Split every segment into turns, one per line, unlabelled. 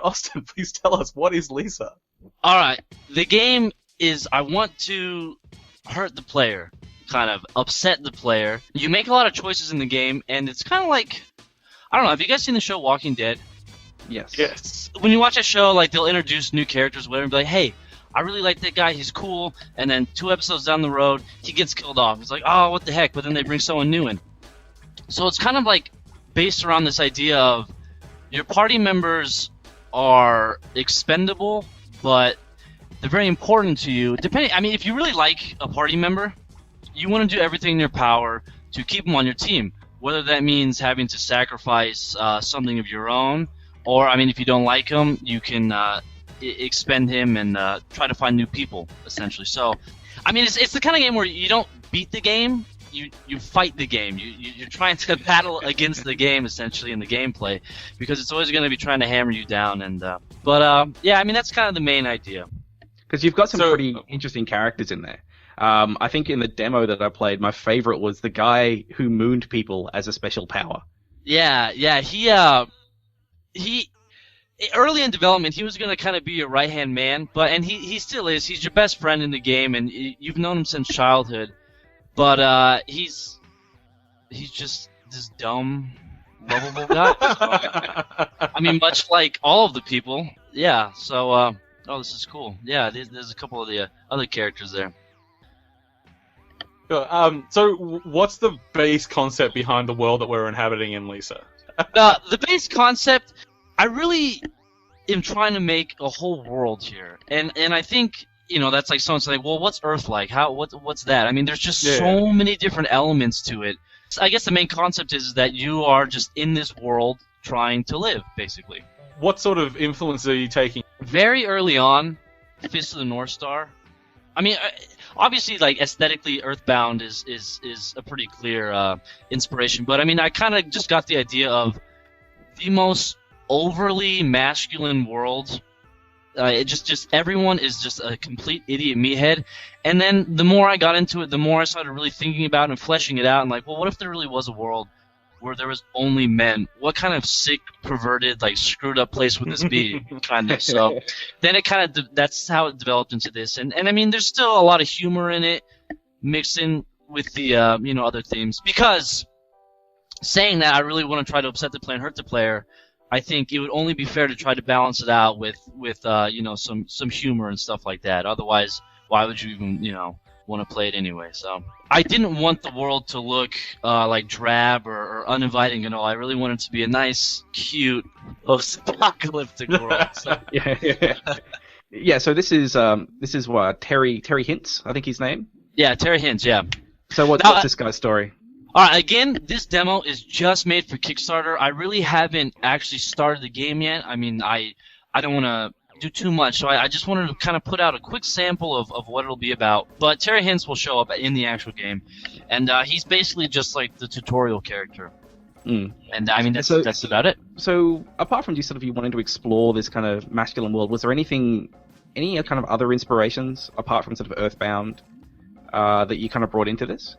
Austin, please tell us, what is Lisa?
All right, the game is I want to hurt the player, kind of upset the player. You make a lot of choices in the game, and it's kind of like, I don't know, have you guys seen the show Walking Dead?
Yes.
Yes.
When you watch a show, like, they'll introduce new characters, whatever, and be like, hey, I really like that guy, he's cool, and then 2 episodes down the road, he gets killed off. It's like, oh, what the heck, but then they bring someone new in. So it's kind of like based around this idea of your party members are expendable, but they're very important to you. If you really like a party member, you want to do everything in your power to keep them on your team, whether that means having to sacrifice something of your own, or, if you don't like him, you can expend him and try to find new people, essentially. So, it's the kind of game where you don't beat the game, you fight the game. You're trying to battle against the game, essentially, in the gameplay, because it's always going to be trying to hammer you down. And that's kind of the main idea.
Because you've got some pretty interesting characters in there. I think in the demo that I played, my favorite was the guy who mooned people as a special power.
Yeah, he early in development, he was going to kind of be your right-hand man, and he still is. He's your best friend in the game, and you've known him since childhood. But he's just this dumb, lovable guy. Much like all of the people. Yeah, so, this is cool. Yeah, there's a couple of the other characters there.
So what's the base concept behind the world that we're inhabiting in Lisa?
The base concept, I really am trying to make a whole world here, and I think that's like someone saying, well, what's Earth like? What's that? There's just so many different elements to it. So I guess the main concept is that you are just in this world trying to live, basically.
What sort of influence are you taking?
Very early on, Fist of the North Star. Obviously, like, aesthetically, Earthbound is a pretty clear inspiration. But I kind of just got the idea of the most overly masculine world. Everyone is just a complete idiot meathead. And then the more I got into it, the more I started really thinking about it and fleshing it out. And like, well, what if there really was a world where there was only men? What kind of sick, perverted, like, screwed up place would this be? Kind of. So then it kind of that's how it developed into this. And there's still a lot of humor in it, mixed in with the other themes. Because saying that, I really want to try to upset the player and hurt the player. I think it would only be fair to try to balance it out with some humor and stuff like that. Otherwise, why would you even want to play it anyway? So I didn't want the world to look like drab or uninviting at all. I really wanted it to be a nice, cute, post-apocalyptic world. So.
Yeah. So this is what Terry Hintz, I think his name.
Yeah, Terry Hintz. Yeah.
So what's this guy's story?
All right, again, this demo is just made for Kickstarter. I really haven't actually started the game yet. I don't want to do too much, so I just wanted to kind of put out a quick sample of what it'll be about. But Terry Hintz will show up in the actual game, and he's basically just like the tutorial character. And that's about it.
So apart from you wanting to explore this kind of masculine world, was there any kind of other inspirations apart from sort of Earthbound that you kind of brought into this?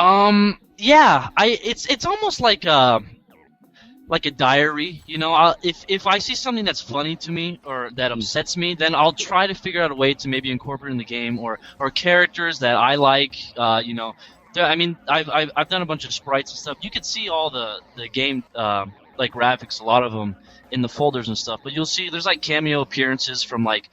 It's almost like a diary, if I see something that's funny to me or that upsets me, then I'll try to figure out a way to maybe incorporate in the game or characters that I like, I've done a bunch of sprites and stuff. You can see all the game, like, graphics, a lot of them in the folders and stuff, but you'll see there's like cameo appearances from like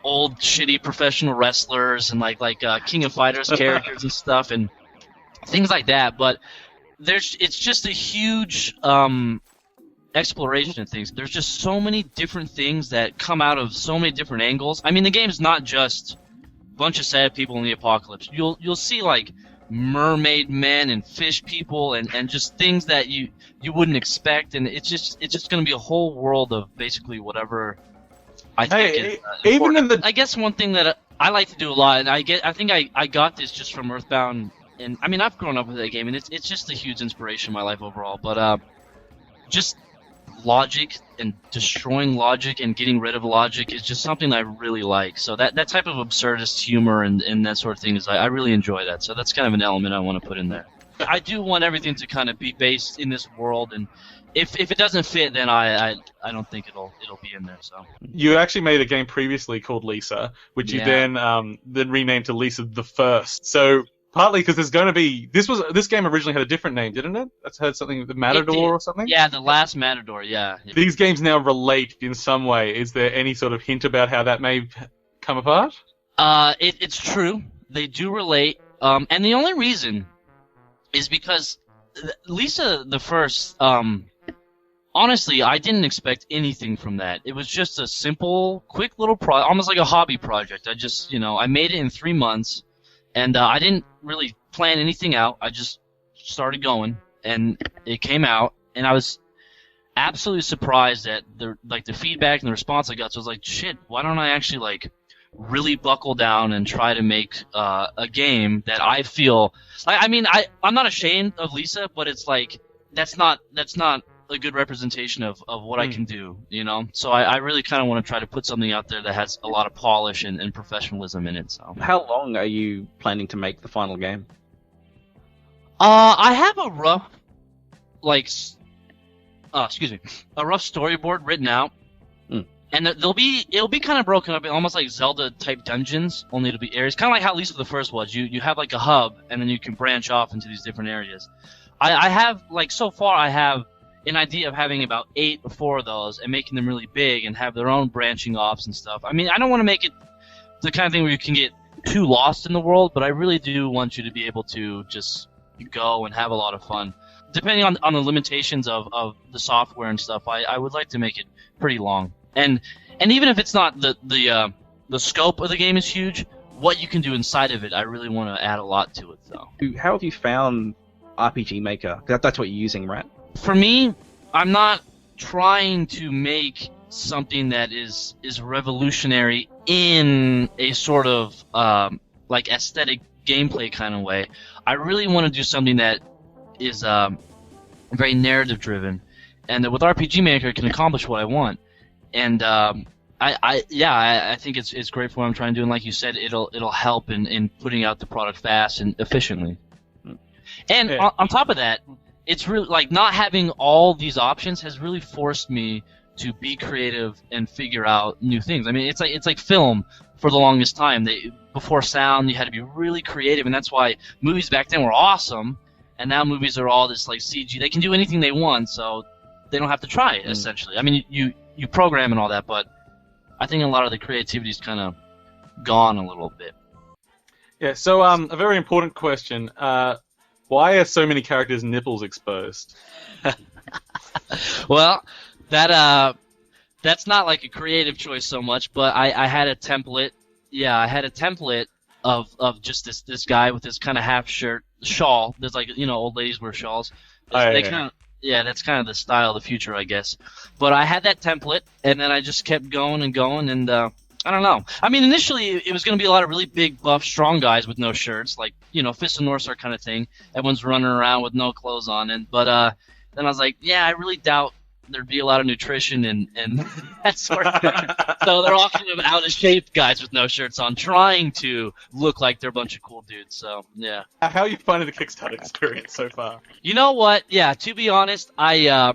old shitty professional wrestlers and like King of Fighters characters and stuff and things like that, but it's just a huge exploration of things. There's just so many different things that come out of so many different angles. The game's not just a bunch of sad people in the apocalypse. You'll see like mermaid men and fish people and just things that you wouldn't expect, and it's just going to be a whole world of basically whatever I think is important. I guess one thing that I like to do a lot, and I think I got this just from Earthbound. And I've grown up with that game, and it's just a huge inspiration in my life overall. But just logic and destroying logic and getting rid of logic is just something I really like. So that type of absurdist humor and that sort of thing I really enjoy that. So that's kind of an element I want to put in there. I do want everything to kind of be based in this world, and if it doesn't fit, then I don't think it'll be in there. So
You actually made a game previously called Lisa, which you then renamed to Lisa the First. So partly because there's going to be this game originally had a different name, didn't it? That's had something the Matador or something.
Yeah, the last Matador. Yeah.
These games now relate in some way. Is there any sort of hint about how that may come apart?
It's true. They do relate. And the only reason is because Lisa the First. Honestly, I didn't expect anything from that. It was just a simple, quick little almost like a hobby project. I just, I made it in 3 months, and I didn't really plan anything out. I just started going, and it came out, and I was absolutely surprised at the feedback and the response I got. So I was like, shit, why don't I actually really buckle down and try to make a game that I feel. I'm not ashamed of Lisa, but it's like that's not a good representation of what I can do, So I really kind of want to try to put something out there that has a lot of polish and professionalism in it. So
How long are you planning to make the final game?
I have a rough a rough storyboard written out. And it'll be kind of broken up, almost like Zelda-type dungeons, only it'll be areas. Kind of like how Lisa the First was. You have like a hub, and then you can branch off into these different areas. I have, so far, I have an idea of having about 8 or 4 of those and making them really big and have their own branching offs and stuff. I don't want to make it the kind of thing where you can get too lost in the world, but I really do want you to be able to just go and have a lot of fun. Depending on the limitations of the software and stuff, I would like to make it pretty long. And even if it's not the scope of the game is huge, what you can do inside of it, I really want to add a lot to it, though.
How have you found RPG Maker? 'Cause that's what you're using, right?
For me, I'm not trying to make something that is revolutionary in a sort of aesthetic gameplay kind of way. I really want to do something that is very narrative driven, and that with RPG Maker it can accomplish what I want. And I think it's great for what I'm trying to do, and like you said, it'll help in putting out the product fast and efficiently. And on top of that, it's really not having all these options has really forced me to be creative and figure out new things. It's like film for the longest time. Before sound, you had to be really creative, and that's why movies back then were awesome. And now movies are all this CG. They can do anything they want, so they don't have to try it. Essentially, you program and all that, but I think a lot of the creativity's kind of gone a little bit.
Yeah. So a very important question. Why are so many characters' nipples exposed?
Well, that's not a creative choice so much, but I had a template. Yeah, I had a template of just this guy with this kind of half shirt shawl. There's old ladies wear shawls. That's kind of the style of the future, I guess. But I had that template, and then I just kept going and going, and I don't know. Initially it was going to be a lot of really big, buff, strong guys with no shirts, Fist of North Star kind of thing. Everyone's running around with no clothes on, but then I was like, yeah, I really doubt there'd be a lot of nutrition and that sort of thing. So they're all kind of out of shape guys with no shirts on, trying to look like they're a bunch of cool dudes. So yeah.
How are you finding the Kickstarter experience so far?
You know what? Yeah, to be honest, I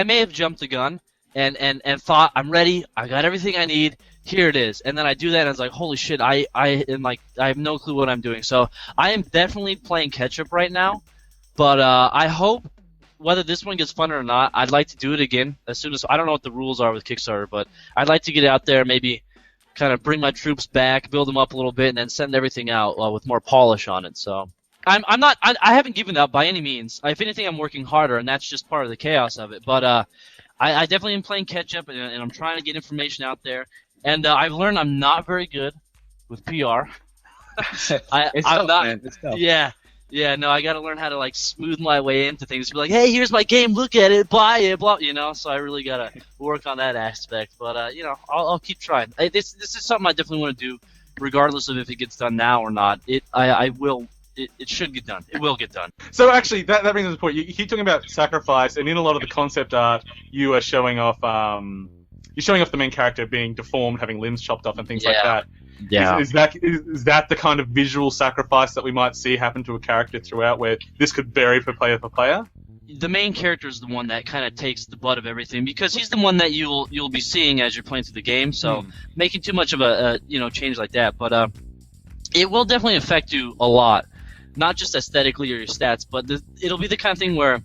may have jumped the gun and thought I'm ready. I got everything I need. Here it is. And then I do that, and I was like, holy shit! I have no clue what I'm doing. So I am definitely playing catch up right now. But I hope, whether this one gets funded or not, I'd like to do it again as soon as. I don't know what the rules are with Kickstarter, but I'd like to get out there, maybe kind of bring my troops back, build them up a little bit, and then send everything out with more polish on it. So I haven't given up by any means. If anything, I'm working harder, and that's just part of the chaos of it. But I definitely am playing catch up, and I'm trying to get information out there. And I've learned I'm not very good with PR. I'm not. Man. It's tough. Yeah, no, I got to learn how to smooth my way into things. Be like, hey, here's my game, look at it, buy it, blah, So I really got to work on that aspect. But I'll keep trying. This is something I definitely want to do, regardless of if it gets done now or not. It should get done. It will get done.
So actually, that brings us to the point. You keep talking about sacrifice, and in a lot of the concept art, you are showing off. You're showing off the main character being deformed, having limbs chopped off, and things like that.
Yeah.
Is that the kind of visual sacrifice that we might see happen to a character throughout, where this could vary for player?
The main character is the one that kind of takes the butt of everything, because he's the one that you'll be seeing as you're playing through the game. So making too much of a change like that, but it will definitely affect you a lot, not just aesthetically or your stats, but it'll be the kind of thing where,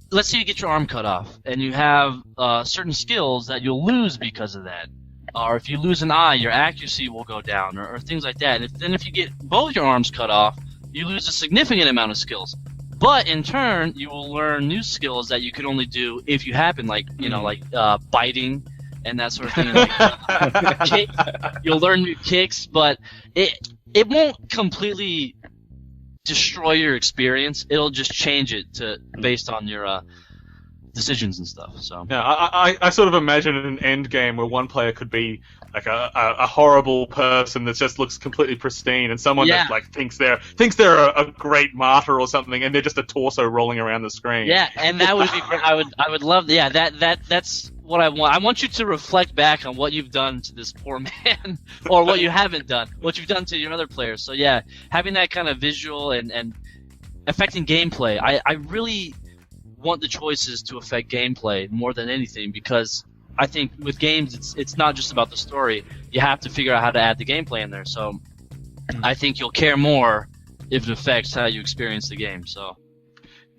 let's say you get your arm cut off and you have certain skills that you'll lose because of that, or if you lose an eye, your accuracy will go down, or things like that. And then if you get both your arms cut off, you lose a significant amount of skills. But in turn, you will learn new skills that you could only do if you happen, like biting and that sort of thing. You'll learn new kicks, but it won't completely destroy your experience. It'll just change it based on your decisions and stuff. So
yeah, I sort of imagine an end game where one player could be like a horrible person that just looks completely pristine, and someone that like thinks they're a great martyr or something, and they're just a torso rolling around the screen.
Yeah, and that would be great. I would love that's what I want. I want you to reflect back on what you've done to this poor man, or what you haven't done, what you've done to your other players. So yeah, having that kind of visual and affecting gameplay. I really want the choices to affect gameplay more than anything, because I think with games it's not just about the story. You have to figure out how to add the gameplay in there. So I think you'll care more if it affects how you experience the game. So.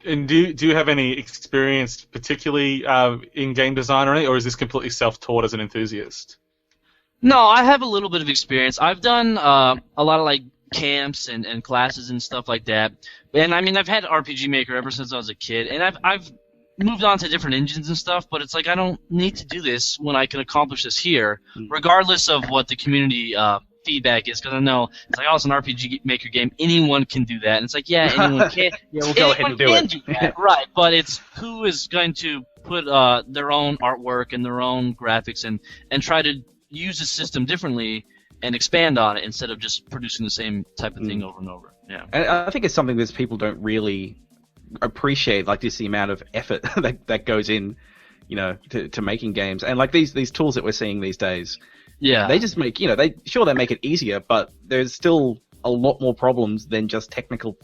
And do you have any experience, particularly in game design or anything, or is this completely self-taught as an enthusiast?
No, I have a little bit of experience. I've done a lot of like camps and classes and stuff like that. And I mean, I've had RPG Maker ever since I was a kid, and I've moved on to different engines and stuff, but it's like I don't need to do this when I can accomplish this here, regardless of what the community feedback is, because I know it's like, oh, it's an RPG Maker game, anyone can do that, and it's like, yeah, anyone can.
Yeah, we'll go ahead and do it.
Do that, right? But it's who is going to put their own artwork and their own graphics and try to use the system differently and expand on it instead of just producing the same type of thing over and over. Yeah,
and I think it's something that people don't really appreciate, like just the amount of effort that goes in, to making games, and like these tools that we're seeing these days.
Yeah,
they just make they make it easier, but there's still a lot more problems than just technical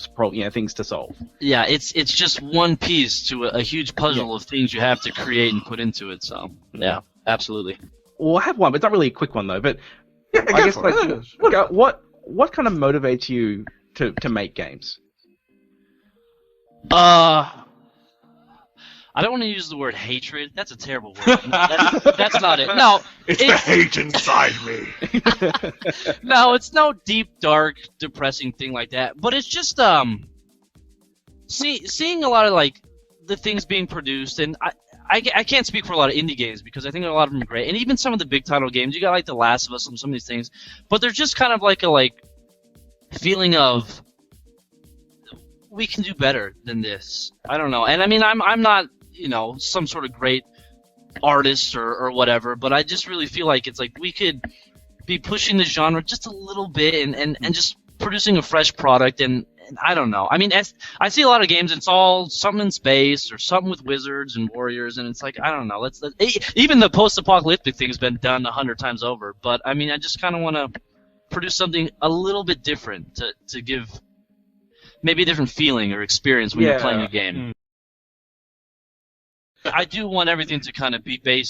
things to solve.
Yeah, it's just one piece to a huge puzzle of things you have to create and put into it. So yeah, absolutely.
Well, I have one, but it's not really a quick one though. But I guess what kind of motivates you to make games?
I don't want to use the word hatred. That's a terrible word. That's not it. No,
it's the hate inside me.
No, it's no deep, dark, depressing thing like that. But it's just seeing a lot of like the things being produced, and I can't speak for a lot of indie games because I think a lot of them are great, and even some of the big title games. You got like The Last of Us and some of these things, but they're just kind of like a feeling of we can do better than this. I don't know, and I mean I'm not some sort of great artist or whatever, but I just really feel like it's like we could be pushing the genre just a little bit and just producing a fresh product, and I don't know. I mean, I see a lot of games, it's all something in space or something with wizards and warriors, and it's like, I don't know. Even the post-apocalyptic thing's been done 100 times over, but I mean, I just kind of want to produce something a little bit different to give maybe a different feeling or experience when you're playing a game. I do want everything to kind of be based